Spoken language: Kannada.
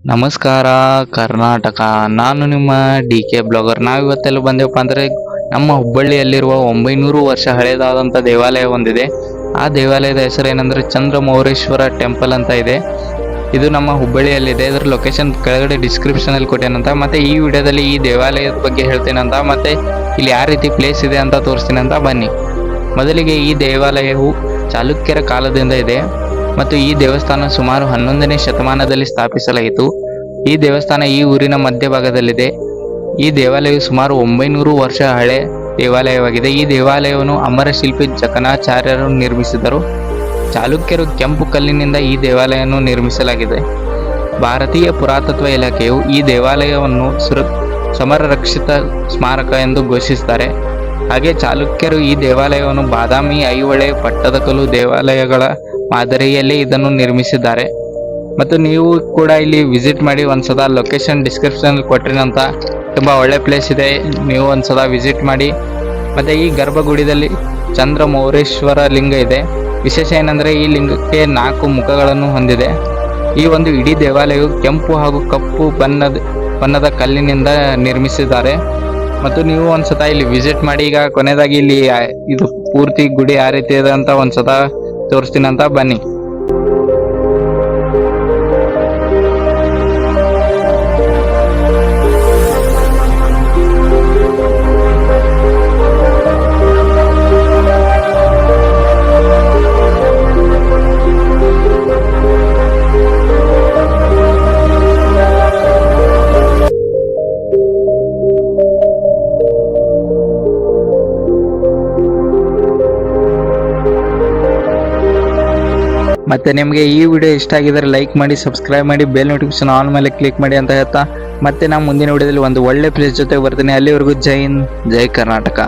ನಮಸ್ಕಾರ ಕರ್ನಾಟಕ. ನಾನು ನಿಮ್ಮ ಡಿ.ಕೆ ಬ್ಲಾಗರ್. ನಾವಿವತ್ತೆಲ್ಲ ಬಂದೆವಪ್ಪ ಅಂದರೆ ನಮ್ಮ ಹುಬ್ಬಳ್ಳಿಯಲ್ಲಿರುವ 900 ವರ್ಷ ಹಳೆಯದಾದಂಥ ದೇವಾಲಯ ಹೊಂದಿದೆ. ಆ ದೇವಾಲಯದ ಹೆಸರೇನೆಂದರೆ ಚಂದ್ರಮೌಳೇಶ್ವರ ಟೆಂಪಲ್ ಅಂತ ಇದೆ. ಇದು ನಮ್ಮ ಹುಬ್ಬಳ್ಳಿಯಲ್ಲಿದೆ. ಇದರ ಲೊಕೇಶನ್ ಕೆಳಗಡೆ ಡಿಸ್ಕ್ರಿಪ್ಷನಲ್ಲಿ ಕೊಟ್ಟೇನಂತ. ಮತ್ತು ಈ ವಿಡಿಯೋದಲ್ಲಿ ಈ ದೇವಾಲಯದ ಬಗ್ಗೆ ಹೇಳ್ತೇನಂತ, ಮತ್ತು ಇಲ್ಲಿ ಯಾವ ರೀತಿ ಪ್ಲೇಸ್ ಇದೆ ಅಂತ ತೋರಿಸ್ತೀನಂತ. ಬನ್ನಿ. ಮೊದಲಿಗೆ ಈ ದೇವಾಲಯವು ಚಾಲುಕ್ಯರ ಕಾಲದಿಂದ ಇದೆ ಮತ್ತು ಈ ದೇವಸ್ಥಾನ ಸುಮಾರು 11ನೇ ಶತಮಾನದಲ್ಲಿ ಸ್ಥಾಪಿಸಲಾಯಿತು. ಈ ದೇವಸ್ಥಾನ ಈ ಊರಿನ ಮಧ್ಯಭಾಗದಲ್ಲಿದೆ. ಈ ದೇವಾಲಯವು ಸುಮಾರು 900 ವರ್ಷ ಹಳೆ ದೇವಾಲಯವಾಗಿದೆ. ಈ ದೇವಾಲಯವನ್ನು ಅಮರಶಿಲ್ಪಿ ಜಕಣಾಚಾರ್ಯರು ನಿರ್ಮಿಸಿದರು. ಚಾಲುಕ್ಯರು ಕೆಂಪು ಕಲ್ಲಿನಿಂದ ಈ ದೇವಾಲಯವನ್ನು ನಿರ್ಮಿಸಲಾಗಿದೆ. ಭಾರತೀಯ ಪುರಾತತ್ವ ಇಲಾಖೆಯು ಈ ದೇವಾಲಯವನ್ನು ಸಮರರಕ್ಷಿತ ಸ್ಮಾರಕ ಎಂದು ಘೋಷಿಸುತ್ತಾರೆ. ಹಾಗೆ ಚಾಲುಕ್ಯರು ಈ ದೇವಾಲಯವನ್ನು ಬಾದಾಮಿ, ಐಹೊಳೆ, ಪಟ್ಟದಕಲ್ಲು ದೇವಾಲಯಗಳ ಮಾದರಿಯಲ್ಲಿ ಇದನ್ನು ನಿರ್ಮಿಸಿದ್ದಾರೆ. ಮತ್ತು ನೀವು ಕೂಡ ಇಲ್ಲಿ ವಿಸಿಟ್ ಮಾಡಿ ಒಂದ್ಸಲ. ಲೊಕೇಶನ್ ಡಿಸ್ಕ್ರಿಪ್ಷನ್ ಕೊಟ್ಟಿರಂತ. ತುಂಬ ಒಳ್ಳೆ ಪ್ಲೇಸ್ ಇದೆ, ನೀವು ಒಂದ್ಸಲ ವಿಸಿಟ್ ಮಾಡಿ. ಮತ್ತು ಈ ಗರ್ಭಗುಡಿಯಲ್ಲಿ ಚಂದ್ರಮೌಳೇಶ್ವರ ಲಿಂಗ ಇದೆ. ವಿಶೇಷ ಏನಂದರೆ ಈ ಲಿಂಗಕ್ಕೆ 4 ಮುಖಗಳನ್ನು ಹೊಂದಿದೆ. ಈ ಒಂದು ಇಡೀ ದೇವಾಲಯವು ಕೆಂಪು ಹಾಗೂ ಕಪ್ಪು ಬಣ್ಣದ ಕಲ್ಲಿನಿಂದ ನಿರ್ಮಿಸಿದ್ದಾರೆ. ಮತ್ತು ನೀವು ಒಂದ್ಸಲ ಇಲ್ಲಿ ವಿಸಿಟ್ ಮಾಡಿ. ಈಗ ಕೊನೆಯದಾಗಿ ಇಲ್ಲಿ ಇದು ಪೂರ್ತಿ ಗುಡಿ ಯಾವ ರೀತಿ ಇದೆ ಅಂತ ಒಂದ್ಸಲ ತೋರಿಸ್ತೀನಂತ. ಬನ್ನಿ. ಮತ್ತೆ ನಿಮಗೆ ಈ ವಿಡಿಯೋ ಇಷ್ಟ ಆಗಿದ್ರೆ ಲೈಕ್ ಮಾಡಿ, ಸಬ್ಸ್ಕ್ರೈಬ್ ಮಾಡಿ, ಬೆಲ್ ನೋಟಿಫಿಕೇಶನ್ ಆನ್ ಮೇಲೆ ಕ್ಲಿಕ್ ಮಾಡಿ ಅಂತ ಹೇಳ್ತಾ ಮತ್ತೆ ನಾನು ಮುಂದಿನ ವಿಡಿಯೋದಲ್ಲಿ ಒಂದು ಒಳ್ಳೆ ಪ್ಲೇಸ್ ಜೊತೆ ಬರ್ತೀನಿ. ಅಲ್ಲಿವರೆಗೂ ಜೈ ಹಿಂದ್, ಜೈ ಕರ್ನಾಟಕ.